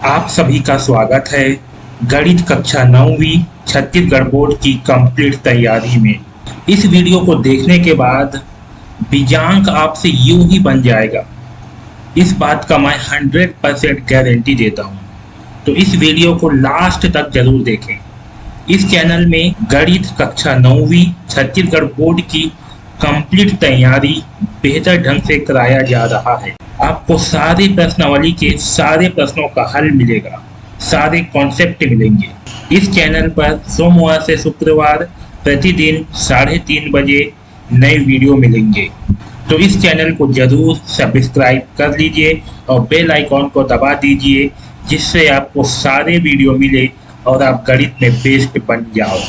आप सभी का स्वागत है गणित कक्षा 9वीं छत्तीसगढ़ बोर्ड की कंप्लीट तैयारी में। इस वीडियो को देखने के बाद बीजांक आपसे यूं ही बन जाएगा, इस बात का मैं 100% गारंटी देता हूं। तो इस वीडियो को लास्ट तक जरूर देखें। इस चैनल में गणित कक्षा 9वीं छत्तीसगढ़ बोर्ड की कंप्लीट तैयारी बेहतर ढंग से कराया जा रहा है। आपको सारे प्रश्नावली के सारे प्रश्नों का हल मिलेगा, सारे कॉन्सेप्ट मिलेंगे। इस चैनल पर सोमवार से शुक्रवार प्रतिदिन 3:30 बजे नए वीडियो मिलेंगे। तो इस चैनल को जरूर सब्सक्राइब कर लीजिए और बेल आइकॉन को दबा दीजिए, जिससे आपको सारे वीडियो मिले और आप गणित में बेस्ट बन जाओ।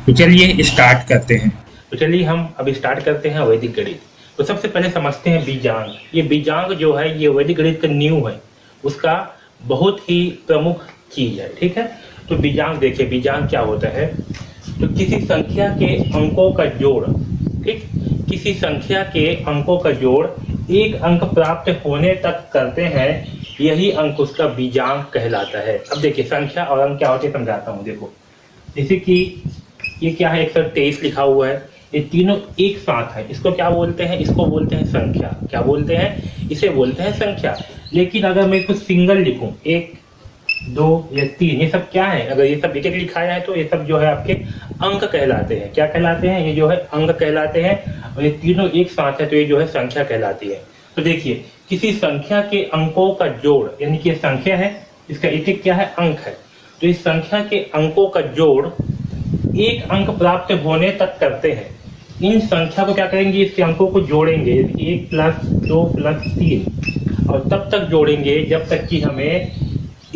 तो चलिए स्टार्ट करते हैं। तो चलिए हम अब स्टार्ट करते हैं वैदिक गणित। तो सबसे पहले समझते हैं बीजांग। ये बीजांग जो है ये वैदिक गणित का नींव है, उसका बहुत ही प्रमुख चीज है। ठीक है, तो बीजांग देखिए, बीजांग क्या होता है? तो किसी संख्या के अंकों का जोड़, ठीक, किसी संख्या के अंकों का जोड़ एक अंक प्राप्त होने तक करते हैं, यही अंक उसका बीजांग कहलाता है। अब देखिए संख्या और अंक क्या होते हैं समझाता हूँ। देखो जैसे कि ये क्या है, 123 लिखा हुआ है, ये तीनों एक साथ है, इसको क्या बोलते हैं? इसको बोलते हैं संख्या। क्या बोलते हैं? इसे बोलते हैं संख्या। लेकिन अगर मैं कुछ सिंगल लिखूं, 1 2 या 3, ये सब क्या है? अगर ये सब एक एक लिखाया है तो ये सब जो है आपके अंक कहलाते हैं। क्या कहलाते हैं? ये जो है अंक कहलाते हैं। और ये तीनों एक साथ है तो ये जो है संख्या कहलाती है। तो देखिए किसी संख्या के अंकों का जोड़, यानी कि संख्या है, इसका एक एक क्या है? अंक है। तो इस संख्या के अंकों का जोड़ एक अंक प्राप्त होने तक करते हैं। इन संख्या को क्या करेंगे? इसके अंकों को जोड़ेंगे, 1 + 2 + 3, और तब तक जोड़ेंगे जब तक कि हमें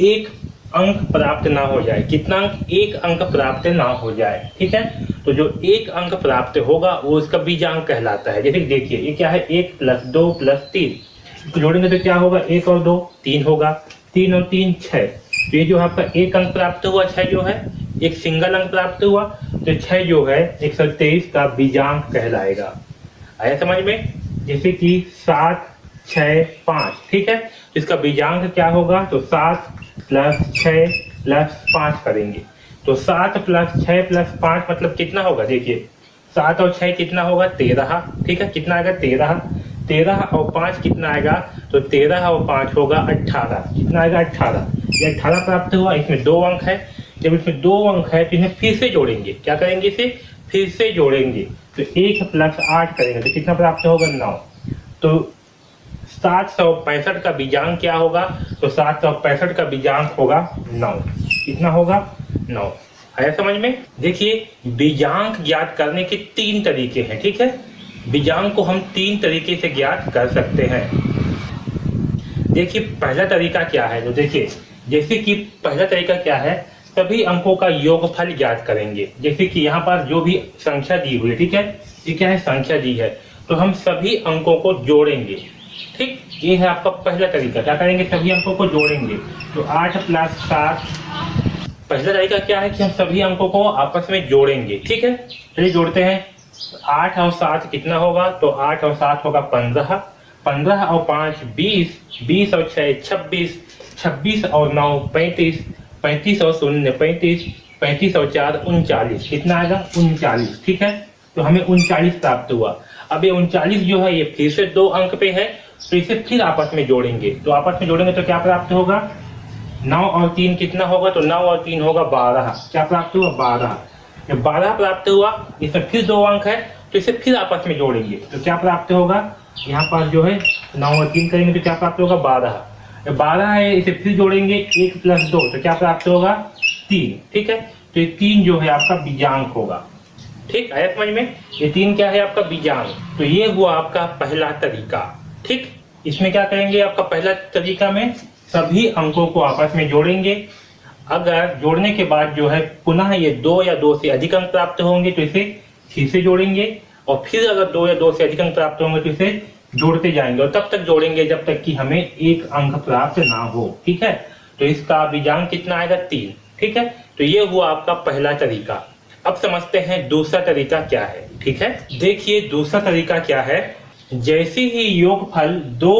एक अंक प्राप्त ना हो जाए। कितना अंक? एक अंक प्राप्त ना हो जाए। ठीक है, तो जो एक अंक प्राप्त होगा वो इसका बीजांक कहलाता है। जैसे देखिए ये क्या है? 1 + 2 + 3, इसको जोड़ेंगे तो क्या होगा? 1 और 2 3 होगा, 3 और 3 6। तो ये जो आपका एक अंक प्राप्त हुआ, 6 जो है एक सिंगल अंक प्राप्त हुआ, तो 6 जो है 123 का बीजांक कहलाएगा। आया समझ में? जैसे कि 7 6 5, ठीक है, तो इसका बीजांक क्या होगा? तो 7 + 6 + 5 करेंगे, तो 7 + 6 + 5 मतलब कितना होगा? देखिए 7 और 6 कितना होगा? 13। ठीक है, कितना आएगा? 13। 13 और 5 कितना आएगा? तो 13 और 5 होगा 18। कितना आएगा? 18। ये 18 प्राप्त हुआ। इसमें 2 अंक है, जब इसमें 2 अंक है तो इन्हें फिर से जोड़ेंगे। क्या करेंगे? इसे फिर से जोड़ेंगे, तो 1 + 8 करेंगे तो कितना प्राप्त होगा? 9। तो 765 का बीजांक क्या होगा? तो 765 का बीजांक होगा 9। कितना होगा? 9। आया समझ में? देखिए बीजांक ज्ञात करने के 3 तरीके हैं। ठीक है, बीजांक को हम 3 तरीके से ज्ञात कर सकते हैं। देखिए पहला तरीका क्या है? तो देखिए जैसे कि पहला तरीका क्या है, सभी अंकों का योगफल ज्ञात करेंगे। जैसे कि यहाँ पर जो भी संख्या दी हुई है, ठीक है, ये क्या है? संख्या दी है, तो हम सभी अंकों को जोड़ेंगे। ठीक, ये है आपका पहला तरीका। क्या करेंगे? सभी अंकों को जोड़ेंगे, तो 8 + 7। पहला तरीका क्या है कि हम सभी अंकों को आपस में जोड़ेंगे। ठीक है, चलिए जोड़ते हैं। 8 और 7 कितना होगा? तो 8 और 7 होगा 15। 15 और 5 20। 20 और 6 26। 26 और 9 35। 35 और 0 35। 35 और 4 39। कितना आएगा? 39। ठीक है, तो हमें 39 प्राप्त हुआ। अब ये 39 जो है ये फिर से 2 अंक पे है, तो इसे फिर आपस में जोड़ेंगे। तो आपस में जोड़ेंगे तो क्या प्राप्त होगा? 9 और 3 कितना होगा? तो 9 और 3 होगा 12। क्या प्राप्त हुआ? 12। जब 12 प्राप्त हुआ, इसमें फिर 2 अंक है, तो इसे फिर आपस में जोड़ेंगे तो क्या प्राप्त होगा? यहाँ पर जो है 9 और 3 करेंगे तो क्या प्राप्त होगा? 12। जब 12 है इसे फिर जोड़ेंगे, 1 + 2, तो क्या प्राप्त होगा? 3। ठीक है, तो ये 3 जो है आपका बीजांक होगा। ठीक, आया समझ में? ये 3 क्या है? आपका बीजांक। तो ये हुआ आपका पहला तरीका। ठीक, इसमें क्या करेंगे? आपका पहला तरीका में सभी अंकों को आपस में जोड़ेंगे। अगर जोड़ने के बाद जो है पुनः ये 2 या 2 से अधिक अंक प्राप्त होंगे तो इसे फिर से जोड़ेंगे, और फिर अगर 2 या 2 से अधिक अंक प्राप्त होंगे तो इसे जोड़ते जाएंगे, और तब तक जोड़ेंगे जब तक कि हमें एक अंक प्राप्त ना हो। ठीक है, तो इसका बीजांक कितना आएगा? 3। ठीक है, तो ये हुआ आपका पहला तरीका। अब समझते हैं दूसरा तरीका क्या है। ठीक है, देखिए दूसरा तरीका क्या है। जैसे ही योगफल 2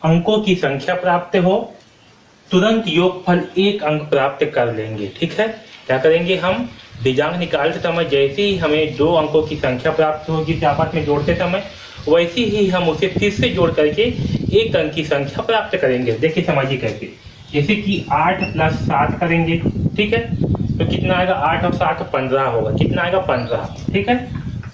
अंकों की संख्या प्राप्त हो, तुरंत योगफल एक अंक प्राप्त कर लेंगे। ठीक है, क्या करेंगे हम बीजांक निकालते समय जैसे ही हमें दो अंकों की संख्या प्राप्त होगी आपस में जोड़ते समय, वैसे ही हम उसे फिर से जोड़ करके एक अंक की संख्या प्राप्त करेंगे। देखिए समझिए कैसे, जैसे कि 8 + 7 करेंगे। ठीक है, तो कितना आएगा, 8 और 7 15 होगा। कितना आएगा, 15। ठीक है,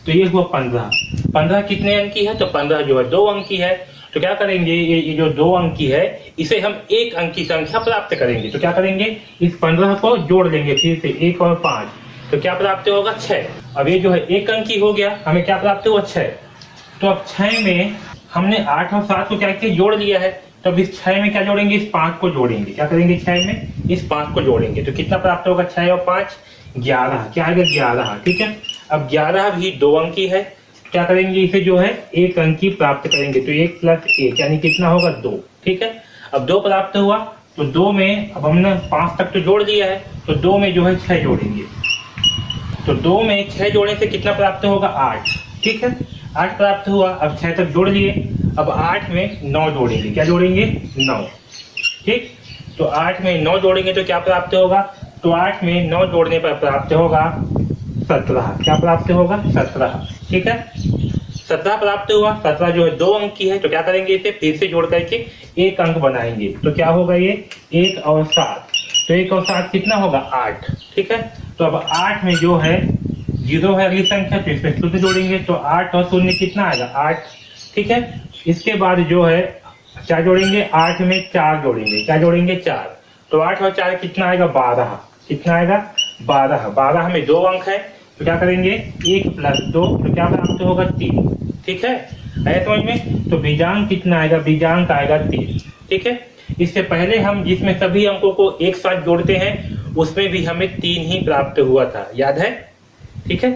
तो ये हुआ 15। 15 कितने अंक की है, तो 15 जो है 2 अंक की है। तो क्या करेंगे, ये जो 2 अंक की है इसे हम एक अंक की संख्या प्राप्त करेंगे। तो क्या करेंगे, इस 15 को जोड़ लेंगे फिर से, 1 और 5, तो क्या प्राप्त होगा, 6। अब ये जो है एक अंक की हो गया, हमें क्या प्राप्त हुआ, 6। तो अब 6 में हमने 8 और 7 को क्या किया, जोड़ लिया है। तो अब इस 6 में क्या जोड़ेंगे, इस 5 को जोड़ेंगे। क्या करेंगे, 6 में इस 5 को जोड़ेंगे तो कितना प्राप्त होगा, 6 और 5 11। क्या आएगा, 11। ठीक है, अब 11 भी 2 अंक की है। क्या करेंगे, इसे जो है एक अंक की प्राप्त करेंगे। तो 1 + 1 यानी कितना होगा, 2। ठीक है, अब 2 प्राप्त हुआ, तो 2 में अब हमने 5 तक तो जोड़ दिया है, तो 2 में जो है 6 जोड़ेंगे। तो 2 में 6 जोड़ने से कितना प्राप्त होगा, 8। ठीक है, 8 प्राप्त हुआ। अब 6 तक जोड़ लिए, अब 8 में 9 जोड़ेंगे। क्या जोड़ेंगे, 9। ठीक, तो 8 में 9 जोड़ेंगे तो क्या प्राप्त होगा, तो 8 में 9 जोड़ने पर प्राप्त होगा 17। क्या प्राप्त होगा, 17। ठीक है, 17 प्राप्त हुआ। 17 जो है 2 अंक की है, तो क्या करेंगे, इसे फिर से जोड़ करके एक अंक बनाएंगे। तो क्या होगा, ये 1 और 7, तो 1 और 7 कितना होगा, 8। ठीक है, तो अब 8 में जो है 0 है अगली संख्या, तो इसमें शून्य जोड़ेंगे। तो 8 और 0 कितना आएगा, 8। ठीक है, इसके बाद जो है क्या जोड़ेंगे, 8 में 4 जोड़ेंगे। क्या जोड़ेंगे, 4। तो 8 और 4 कितना आएगा, 12। कितना आएगा, 12। 12 में 2 अंक है, तो क्या करेंगे, 1 + 2, तो क्या प्राप्त होगा, 3। ठीक है, आया समझ में। तो बीजांक कितना आएगा, बीजांक आएगा 3। ठीक है, इससे पहले हम जिसमें सभी अंकों को एक साथ जोड़ते हैं उसमें भी हमें 3 ही प्राप्त हुआ था, याद है। ठीक है,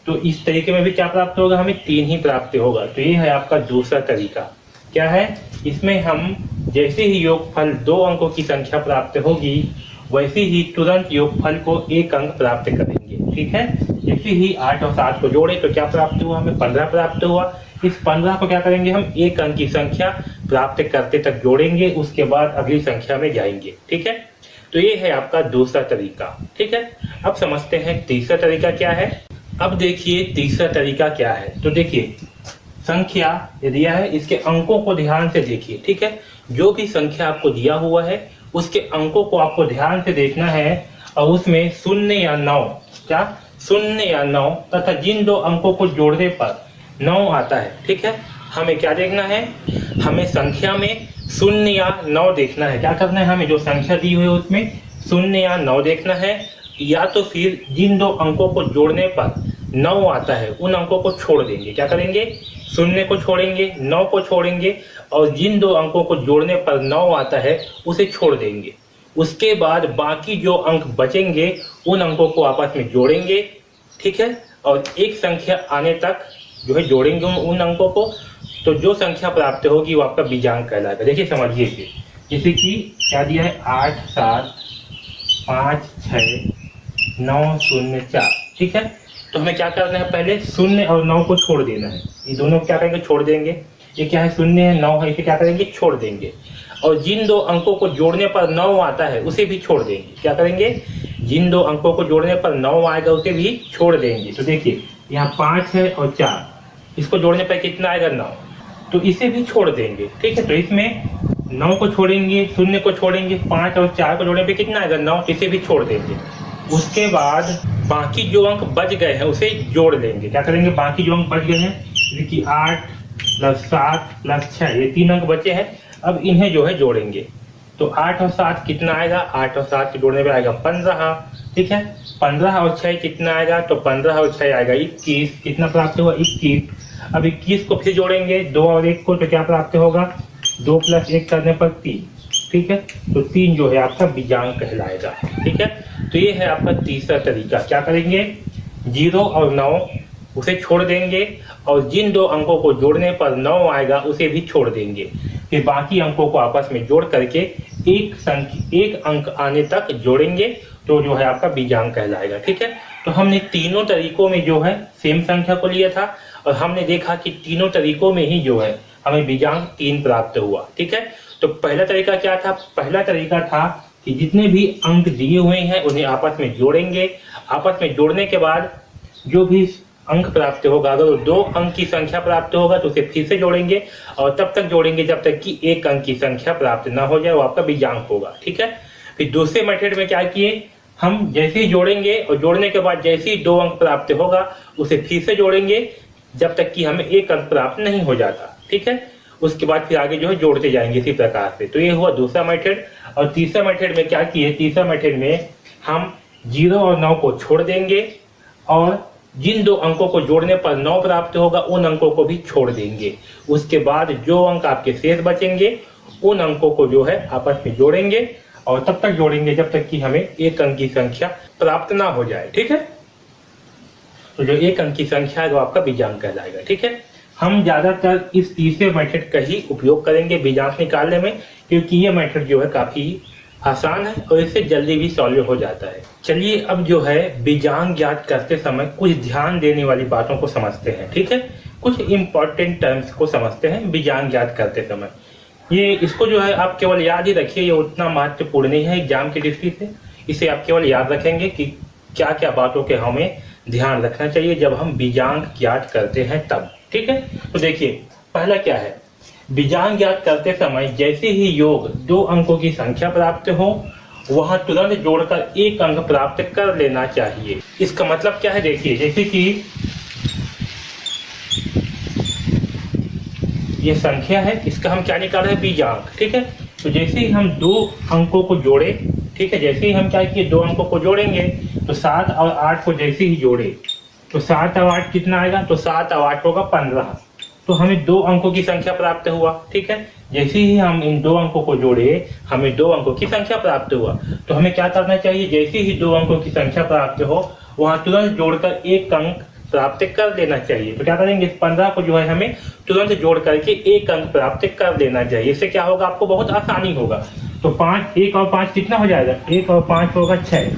तो इस तरीके में भी क्या प्राप्त होगा, हमें 3 ही प्राप्त होगा। तो ये है आपका दूसरा तरीका। क्या है, इसमें हम जैसे ही योगफल 2 अंकों की संख्या प्राप्त होगी वैसे ही तुरंत योगफल को एक अंक प्राप्त करेंगे। ठीक है, जैसे ही 8 और 7 को जोड़े तो क्या प्राप्त हुआ, हमें 15 प्राप्त हुआ। इस 15 को क्या करेंगे, हम एक अंक की संख्या प्राप्त करते तक जोड़ेंगे, उसके बाद अगली संख्या में जाएंगे। ठीक है, तो ये है आपका दूसरा तरीका। ठीक है, अब समझते हैं तीसरा तरीका क्या है। अब देखिए तीसरा तरीका क्या है। तो देखिए संख्या दिया है, इसके अंकों को ध्यान से देखिए। ठीक है, जो भी संख्या आपको दिया हुआ है उसके अंकों को आपको ध्यान से देखना है, और उसमें 0 या 9, क्या 0 या 9 तथा जिन 2 अंकों को जोड़ने पर 9 आता है। ठीक है, हमें क्या देखना है, हमें संख्या में 0 या 9 देखना है। क्या करना है, हमें जो संख्या दी हुई है उसमें 0 या 9 देखना है, या तो फिर जिन 2 अंकों को जोड़ने पर 9 आता है उन अंकों को छोड़ देंगे। क्या करेंगे, 0 को छोड़ेंगे, 9 को छोड़ेंगे, और जिन 2 अंकों को जोड़ने पर 9 आता है उसे छोड़ देंगे। उसके बाद बाकी जो अंक बचेंगे उन अंकों को आपस में जोड़ेंगे। ठीक है, और एक संख्या आने तक जो है जोड़ेंगे उन अंकों को, तो जो संख्या प्राप्त होगी वो आपका बीजांक कहलाएगा। देखिए समझिए, जैसे कि क्या दिया है, 8 7 5 6 9 0 4। ठीक है, तो हमें क्या करना है, पहले 0 और 9 को छोड़ देना है। ये दोनों क्या करेंगे, छोड़ देंगे। ये क्या है, 0 है 9 है, इसे क्या करेंगे, छोड़ देंगे। और जिन 2 अंकों को जोड़ने पर 9 आता है उसे भी छोड़ देंगे। क्या करेंगे, जिन 2 अंकों को जोड़ने पर 9 आएगा उसे भी छोड़ देंगे। तो देखिए यहाँ 5 है और 4, इसको जोड़ने पर कितना आएगा, 9, तो इसे भी छोड़ देंगे। ठीक है, तो इसमें 9 को छोड़ेंगे, 0 को छोड़ेंगे, 5 और 4 को जोड़ने पर कितना आएगा, 9, इसे भी छोड़ देंगे। उसके बाद बाकी जो अंक बच गए हैं उसे जोड़ लेंगे। क्या करेंगे, बाकी जो अंक बच गए हैं, देखिए 8 + 7 + 6, ये 3 अंक बचे हैं, अब इन्हें जो है जोड़ेंगे। तो 8 और 7 कितना आएगा, 8 और 7 के जोड़ने पे आएगा 15। ठीक है, 15 और 6 कितना आएगा, तो 15 और 6 आएगा 21। कितना प्राप्त हुआ, 21। अब 21 को फिर जोड़ेंगे 2 और 1 को, तो क्या प्राप्त होगा, 2 + 1 करने पर 3। ठीक है, तो 3 जो है आपका बीजांक कहलाएगा। ठीक है, तो ये है आपका तीसरा तरीका। क्या करेंगे, 0 और 9 उसे छोड़ देंगे, और जिन 2 अंकों को जोड़ने पर 9 आएगा उसे भी छोड़ देंगे। फिर बाकी अंकों को आपस में जोड़ करके एक अंक आने तक जोड़ेंगे, तो जो है आपका बीजांक कहलाएगा। ठीक है, तो हमने तीनों तरीकों में जो है सेम संख्या को लिया था, और हमने देखा कि तीनों तरीकों में ही जो है हमें बीजांक 3 प्राप्त हुआ। ठीक है, तो पहला तरीका क्या था? पहला तरीका था कि जितने भी अंक दिए हुए हैं उन्हें आपस में जोड़ेंगे। आपस में जोड़ने के बाद जो भी अंक प्राप्त होगा, अगर वो 2 अंक की संख्या प्राप्त होगा तो उसे फिर से जोड़ेंगे और तब तक जोड़ेंगे जब तक कि 1 अंक की संख्या प्राप्त ना हो जाए, वो आपका बीजांक होगा। ठीक है। फिर दूसरे मेथड में क्या किए, हम जैसे ही जोड़ेंगे और जोड़ने के बाद जैसे ही 2 अंक प्राप्त होगा उसे फिर से जोड़ेंगे जब तक कि हमें 1 अंक प्राप्त नहीं हो जाता। ठीक है। उसके बाद फिर आगे जो है जोड़ते जाएंगे इसी प्रकार से। तो ये हुआ दूसरा मेथड। और तीसरा मेथड में क्या किए, तीसरा मेथड में हम 0 और 9 को छोड़ देंगे और जिन 2 अंकों को जोड़ने पर 9 प्राप्त होगा उन अंकों को भी छोड़ देंगे। उसके बाद जो अंक आपके शेष बचेंगे उन अंकों को जो है आपस में जोड़ेंगे और तब तक जोड़ेंगे जब तक कि हमें 1 अंक की संख्या प्राप्त ना हो जाए। ठीक है। तो जो 1 अंक की संख्या है वो आपका बीजांक कहलाएगा। ठीक है। हम ज्यादातर इस तीसरे मेथड का ही उपयोग करेंगे बीजांक निकालने में, क्योंकि ये मेथड जो है काफी आसान है और इससे जल्दी भी सॉल्व हो जाता है। चलिए अब जो है बीजांक ज्ञात करते समय कुछ ध्यान देने वाली बातों को समझते हैं। ठीक है। कुछ इंपॉर्टेंट टर्म्स को समझते हैं बीजांक ज्ञात करते समय। ये इसको जो है आप केवल याद ही रखिए, ये उतना महत्वपूर्ण नहीं है एग्जाम की दृष्टि से। इसे आप केवल याद रखेंगे कि क्या क्या बातों के हमें ध्यान रखना चाहिए जब हम बीजांक ज्ञात करते हैं तब। ठीक है। तो देखिए पहला क्या है, बीजांक ज्ञात करते समय जैसे ही योग 2 अंकों की संख्या प्राप्त हो वहां तुरंत जोड़कर 1 अंक प्राप्त कर लेना चाहिए। इसका मतलब क्या है, देखिए जैसे कि ये संख्या है, इसका हम क्या निकाल रहे हैं, बीजांक। ठीक है। तो जैसे ही हम 2 अंकों को जोड़े, ठीक है, जैसे ही हम क्या किए 2 अंकों को जोड़ेंगे तो 7 और 8 को जैसे ही जोड़े तो 7 और 8 कितना आएगा, तो 7 और 8 होगा 15। तो हमें 2 अंकों की संख्या प्राप्त हुआ। ठीक है। जैसे ही हम इन 2 अंकों को जोड़े हमें 2 अंकों की संख्या प्राप्त हुआ। तो हमें क्या करना चाहिए, जैसे ही 2 अंकों की संख्या प्राप्त हो वहां तुरंत जोड़कर 1 अंक प्राप्त कर लेना चाहिए। तो क्या करेंगे, इस 15 को जो है हमें तुरंत जोड़ करके 1 अंक प्राप्त कर लेना चाहिए। इससे क्या होगा, आपको बहुत आसानी होगा। तो 5, 1 और 5 कितना हो जाएगा, 1 और 5 होगा 6।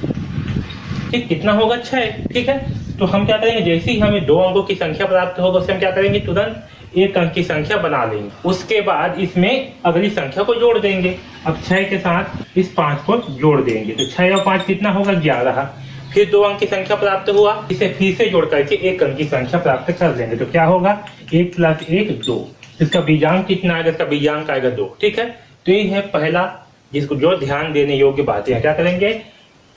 ठीक, कितना होगा 6। ठीक है। तो हम क्या करेंगे, जैसे ही हमें 2 अंकों की संख्या प्राप्त होगा उससे हम क्या करेंगे, तुरंत 1 अंक की संख्या बना लेंगे। उसके बाद इसमें अगली संख्या को जोड़ देंगे। अब 6 के साथ इस 5 को जोड़ देंगे तो 6 और 5 कितना होगा, 11। फिर 2 अंक की संख्या प्राप्त हुआ, इसे फिर से जोड़ करके 1 अंक की संख्या प्राप्त कर लेंगे। तो क्या होगा, 1 + 1 2। इसका बीजांक कितना आएगा, इसका बीजांक आएगा 2। ठीक है। तो ये है पहला जिसको जो ध्यान देने योग्य बातें हैं। क्या करेंगे,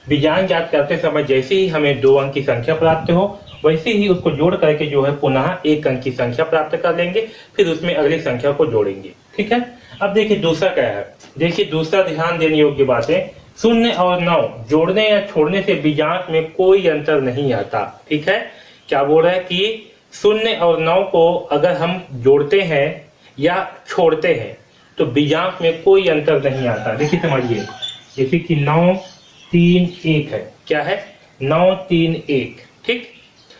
बीजांक ज्ञात करते समय जैसे ही हमें 2 अंक की संख्या प्राप्त हो वैसे ही उसको जोड़ करके जो है पुनः 1 अंक की संख्या प्राप्त कर लेंगे, फिर उसमें अगली संख्या को जोड़ेंगे। ठीक है। अब देखिए दूसरा क्या है, देखिए दूसरा ध्यान देने योग्य बातें, 0 और 9 जोड़ने या छोड़ने से बीजांक में कोई अंतर नहीं आता। ठीक है। क्या बोल रहा है कि 0 और 9 को अगर हम जोड़ते हैं या छोड़ते हैं तो बीजांक में कोई अंतर नहीं आता। देखिए समझिए, जैसे कि 9 3 1 है, क्या है, 9 3 1। ठीक।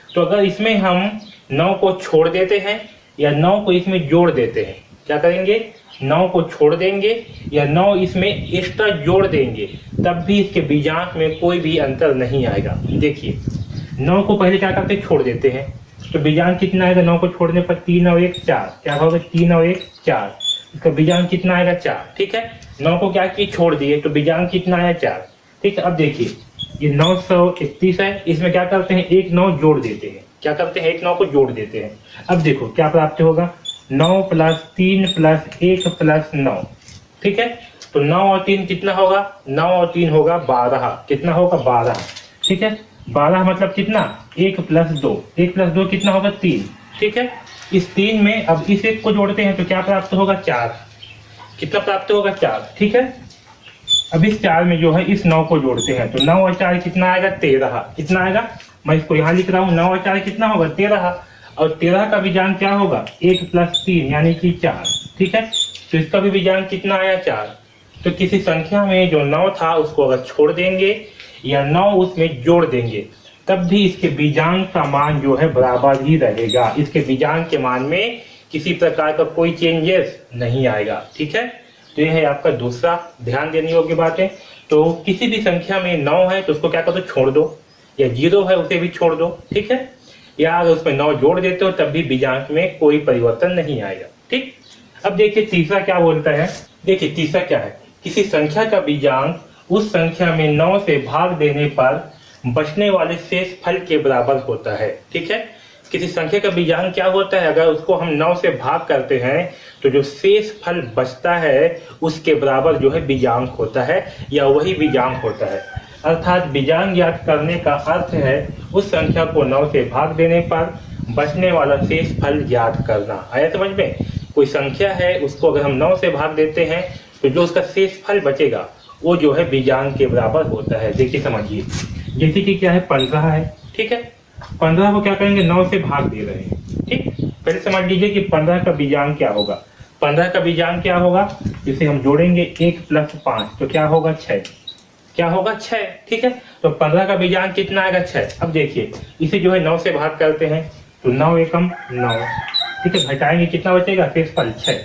तो अगर इसमें हम 9 को छोड़ देते हैं या 9 को इसमें जोड़ देते हैं, क्या करेंगे, 9 को छोड़ देंगे या 9 इसमें एक्स्ट्रा जोड़ देंगे तब भी इसके बीजांक में कोई भी अंतर नहीं आएगा। देखिए 9 को पहले क्या करते हैं, छोड़ देते हैं तो बीजांक कितना आएगा, 9 को छोड़ने पर 3 और 1 4, क्या होगा, 3 और 1 4। इसका बीजांक कितना आएगा, 4। ठीक है। 9 को क्या किए, छोड़ दिए तो बीजांक कितना आया, 4। ठीक है। अब देखिए ये 931 है, इसमें क्या करते हैं, 1 9 जोड़ देते हैं। क्या करते हैं, 1 9 को जोड़ देते हैं। अब देखो क्या प्राप्त होगा, 9 + 3 + 1 + 9। ठीक है। तो 9 और 3 कितना होगा, 9 और 3 होगा 12। कितना होगा, 12। ठीक है। 12 मतलब कितना, 1 + 2। 1 + 2 कितना होगा, 3। ठीक है। इस 3 में अब इस 1 को जोड़ते हैं तो क्या प्राप्त होगा, 4। कितना प्राप्त होगा, 4। ठीक है। अब इस 4 में जो है इस 9 को जोड़ते हैं तो 9 और 4 कितना आएगा, 13। कितना आएगा, मैं इसको यहाँ लिख रहा हूँ, 9 और 4 कितना होगा, 13। और 13 का बीजांक क्या होगा, 1 + 3 यानी कि 4। ठीक है। तो इसका भी बीजांक कितना आया, 4। तो किसी संख्या में जो 9 था उसको अगर छोड़ देंगे या 9 उसमें जोड़ देंगे तब भी इसके बीजांक का मान जो है बराबर ही रहेगा। इसके बीजांक के मान में किसी प्रकार का कोई चेंजेस नहीं आएगा। ठीक है। तो यह है आपका दूसरा ध्यान देने योग्य बात है। तो किसी भी संख्या में 9 है तो उसको क्या कर दो, छोड़ दो, या 0 है उसे भी छोड़ दो। ठीक है। या अगर उसमें 9 जोड़ देते हो तब भी बीजांक में कोई परिवर्तन नहीं आएगा। ठीक। अब देखिए तीसरा क्या बोलता है। देखिए तीसरा क्या है, किसी संख्या का बीजांक उस संख्या में 9 से भाग देने पर बचने वाले शेष फल के बराबर होता है। ठीक है, किसी संख्या का बीजांक क्या होता है, अगर उसको हम 9 से भाग करते हैं तो जो शेष फल बचता है उसके बराबर जो है बीजांक होता है, या वही बीजांक होता है। अर्थात बीजांक ज्ञात करने का अर्थ है उस संख्या को 9 से भाग देने पर बचने वाला शेष फल ज्ञात करना। आया समझ में? कोई संख्या है, उसको अगर हम 9 से भाग देते हैं तो जो उसका शेष फल बचेगा वो जो है बीजांक के बराबर होता है। देखिए समझिए, जैसे कि क्या है 15 है, ठीक है, 15 को क्या करेंगे 9 से भाग दे रहे हैं। ठीक, पहले समझ लीजिए कि 15 का बीजांक क्या होगा। 15 का बीजांक क्या होगा, जिसे हम जोड़ेंगे 1 + 5 तो क्या होगा 6, क्या होगा 6। ठीक है, तो 15 का बीजांक कितना आएगा 6। अब देखिए इसे जो है 9 से भाग करते हैं तो 9 एकम 9, ठीक है, घटाएंगे कितना बचेगा शेष फल 6।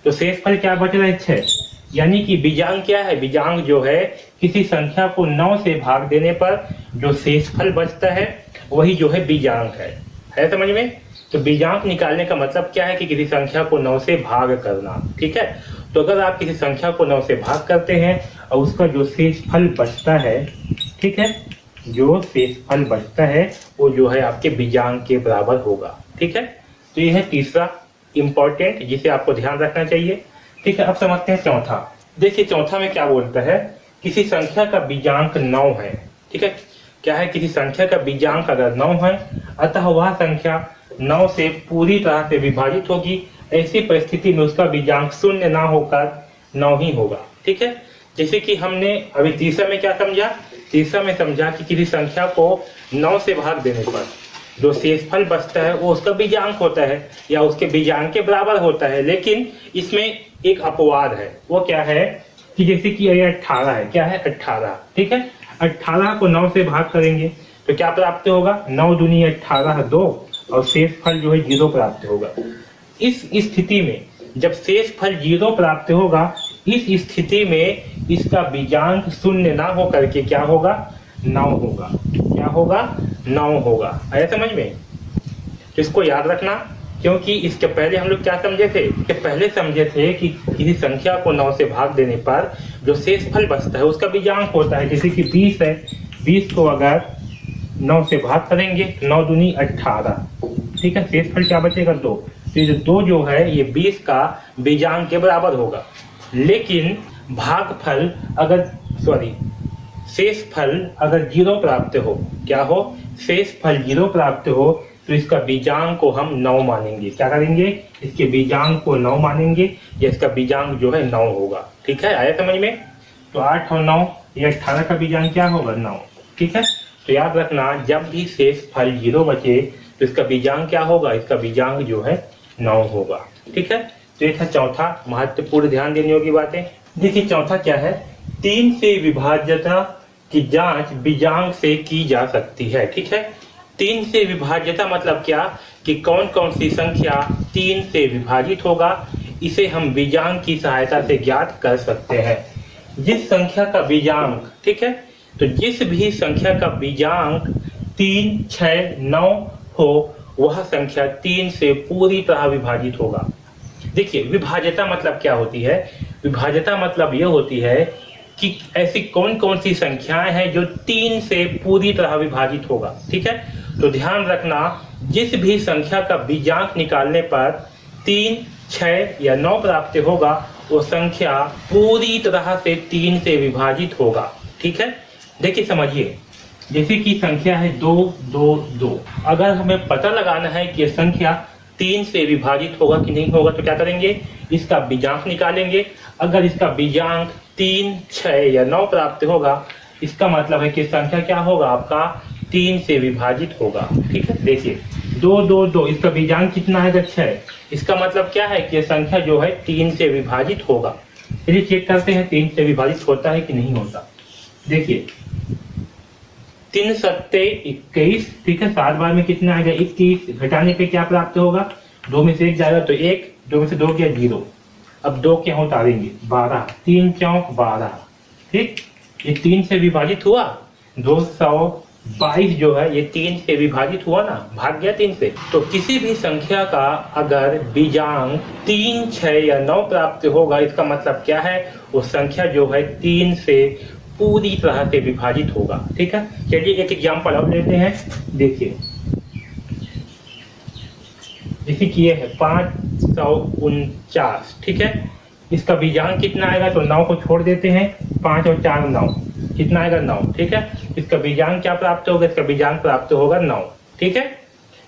तो शेष फल क्या बच रहा है 6, यानी कि बीजांक क्या है, बीजांक जो है किसी संख्या को 9 से भाग देने पर जो शेष फल बचता है वही जो है बीजांक है समझ में? तो बीजांक निकालने का मतलब क्या है कि किसी संख्या को 9 से भाग करना। ठीक है, तो अगर आप किसी संख्या को 9 से भाग करते हैं और उसका जो शेष फल बचता है, ठीक है, जो शेष फल बचता है वो जो है आपके बीजांक के बराबर होगा। ठीक है, तो ये है तीसरा इंपॉर्टेंट जिसे आपको ध्यान रखना चाहिए। ठीक है, अब समझते हैं चौथा। देखिए चौथा में क्या बोलता है, किसी संख्या का बीजांक 9 है। ठीक है, क्या है, किसी संख्या का बीजांक अगर 9 है अतः वह संख्या 9 से पूरी तरह से विभाजित होगी। ऐसी परिस्थिति में उसका बीजांक 0 ना होकर 9 ही होगा। ठीक है, जैसे कि हमने अभी तीसरा में क्या समझा, तीसरा में समझा कि किसी संख्या को 9 से भाग देने पर जो शेषफल बचता है वो उसका बीजांक होता है या उसके बीजांक के बराबर होता है। लेकिन इसमें एक अपवाद है, वो क्या है कि जैसे कि ये 18 है, क्या है 18, ठीक है, 18 को 9 से भाग करेंगे तो क्या प्राप्त होगा, 9 दूनी 18 2 और शेष फल जो है 0 प्राप्त होगा। इस स्थिति में जब शेष फल 0 प्राप्त होगा, इस स्थिति में इसका बीजांक 0 ना हो करके क्या होगा 9 होगा। क्या होगा 9 होगा। आया समझ में? तो इसको याद रखना, क्योंकि इसके पहले हम लोग क्या समझे थे, कि पहले समझे थे कि किसी संख्या को 9 से भाग देने पर जो शेष फल बचता है उसका बीजांक होता है। जैसे कि 20 है, 20 को अगर 9 से भाग करेंगे 9 दूनी 18, ठीक है, शेष फल क्या बचेगा 2। तो ये 2 जो है ये 20 का बीजांक के बराबर होगा। लेकिन भागफल अगर शेष फल अगर 0 प्राप्त हो, क्या हो, शेष फल 0 प्राप्त हो तो इसका बीजांक को हम 9 मानेंगे। क्या करेंगे, इसके बीजांक को 9 मानेंगे या इसका बीजांक जो है 9 होगा। ठीक है, आया समझ में? तो 8 और 9 ये 18 का बीजांक क्या होगा 9। ठीक है, तो याद रखना जब भी शेष फल 0 बचे तो इसका बीजांक क्या होगा, इसका बीजांक जो है 9 होगा। ठीक है, तो ये था चौथा महत्वपूर्ण ध्यान देने योग्य बातें। देखिए चौथा क्या है, 3 से विभाज्यता की जांच बीजांक से की जा सकती है। ठीक है, 3 से विभाज्यता मतलब क्या कि कौन कौन सी संख्या 3 से विभाजित होगा, इसे हम बीजांक की सहायता से ज्ञात कर सकते हैं। जिस संख्या का बीजांक, ठीक है, तो जिस भी संख्या का बीजांक 3, 6, 9 हो वह संख्या 3 से पूरी तरह विभाजित होगा। देखिए विभाज्यता मतलब क्या होती है, विभाज्यता मतलब यह होती है कि ऐसी कौन कौन सी संख्याएं हैं जो 3 से पूरी तरह विभाजित होगा। ठीक है, तो ध्यान रखना जिस भी संख्या का बीजांक निकालने पर 3, 6 या 9 प्राप्त होगा वो संख्या पूरी तरह से 3 से विभाजित होगा। ठीक है, देखिए समझिए, जैसे कि संख्या है 2, 2, 2। अगर हमें पता लगाना है कि यह संख्या 3 से विभाजित होगा कि नहीं होगा तो क्या करेंगे, इसका बीजांक निकालेंगे। अगर इसका बीजांक 3, 6 या 9 प्राप्त होगा, इसका मतलब है कि संख्या क्या होगा आपका 3 से विभाजित होगा। ठीक है, देखिए 2, 2, 2, इसका बीजांक कितना है 6, इसका मतलब क्या है कि संख्या जो है 3 से विभाजित होगा। चलिए चेक करते हैं 3 से विभाजित होता है कि नहीं होता। देखिए 3 सत्ते 21, ठीक है, 7 बार में कितना आएगा 21, घटाने पे क्या प्राप्त होगा, 2 में से 1 जाएगा तो 1, 2 में से 2 गया 0। अब 2 क्या उतारेंगे 12, 3 चौक 12, ठीक, ये 3 से विभाजित हुआ, 200 22 जो है ये 3 से विभाजित हुआ ना, भाग गया 3 से। तो किसी भी संख्या का अगर बीजांक 3, 6 या 9 प्राप्त होगा, इसका मतलब क्या है, वो संख्या जो है 3 से पूरी तरह से विभाजित होगा। ठीक है, चलिए एक एग्जाम्पल अब लेते हैं। देखिए, जैसे कि ये है 549। ठीक है, इसका बीजांक कितना आएगा, तो 9 को छोड़ देते हैं, 5 और 4 9, कितना आएगा 9। ठीक है, इसका बीजांक क्या प्राप्त होगा, इसका बीजांक प्राप्त होगा 9। ठीक है,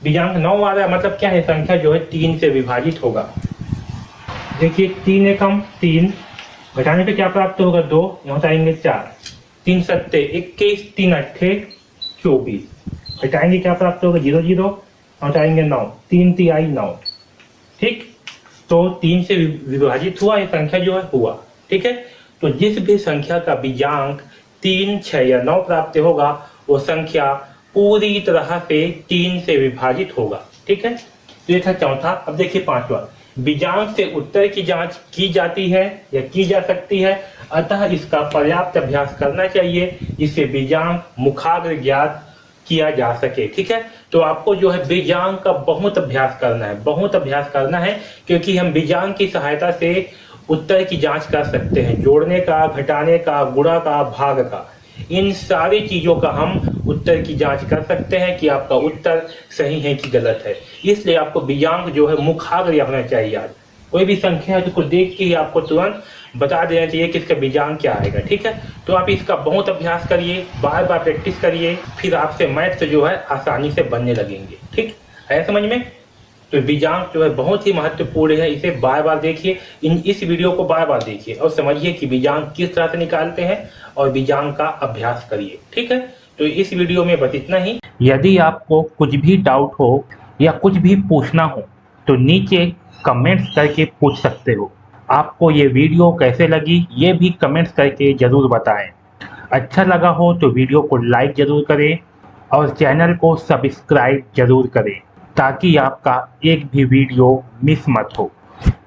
बीजांक 9 आ रहा है, मतलब क्या है, संख्या जो है 3 से विभाजित होगा। देखिए 3 एकम 3, घटाने पे क्या प्राप्त होगा 2, यहाँ आएंगे 4, 3 सत्ते 21, 3 अट्ठे 24, घटाएंगे क्या प्राप्त होगा 0 0, यहाँ आएंगे 9, 3 तिहाई 9। ठीक, तो 3 से विभाजित हुआ, ये संख्या जो है हुआ। ठीक है, तो जिस भी संख्या का बीजांक 3, 6 या 9 प्राप्त होगा, वो संख्या पूरी तरह से 3 से विभाजित होगा। ठीक है, तो ये था चौथा। अब देखिए पांचवा, बीजांक से उत्तर की जांच की जाती है या की जा सकती है, अतः इसका पर्याप्त अभ्यास करना चाहिए जिससे बीजांक मुखाग्र ज्ञात किया जा सके। ठीक है, तो आपको जो है बीजांक का बहुत अभ्यास करना है, बहुत अभ्यास करना है, क्योंकि हम बीजांक की सहायता से उत्तर की जांच कर सकते हैं, जोड़ने का, घटाने का, गुणा का, भाग का, इन सारी चीजों का हम उत्तर की जांच कर सकते हैं कि आपका उत्तर सही है कि गलत है। इसलिए आपको बीजांक जो है मुखाग्र होना चाहिए। आज कोई भी संख्या है तो देख के ही आपको तुरंत बता देना चाहिए कि इसका बीजांक क्या आएगा। ठीक है, तो आप इसका बहुत अभ्यास करिए, बार बार प्रैक्टिस करिए, फिर आपसे मैथ जो है आसानी से बनने लगेंगे। ठीक है, समझ में? तो बीजांक जो है बहुत ही महत्वपूर्ण है, इसे बार बार देखिए, इस वीडियो को बार बार देखिए और समझिए कि बीजांक किस तरह से निकालते हैं और बीजांक का अभ्यास करिए। ठीक है, तो इस वीडियो में बस इतना ही। यदि आपको कुछ भी डाउट हो या कुछ भी पूछना हो तो नीचे कमेंट्स करके पूछ सकते हो। आपको ये वीडियो कैसे लगी ये भी कमेंट्स करके जरूर बताएं। अच्छा लगा हो तो वीडियो को लाइक जरूर करें और चैनल को सब्सक्राइब जरूर करें ताकि आपका एक भी वीडियो मिस मत हो,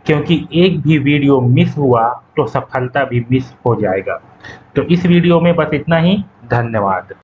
क्योंकि एक भी वीडियो मिस हुआ तो सफलता भी मिस हो जाएगा। तो इस वीडियो में बस इतना ही। धन्यवाद।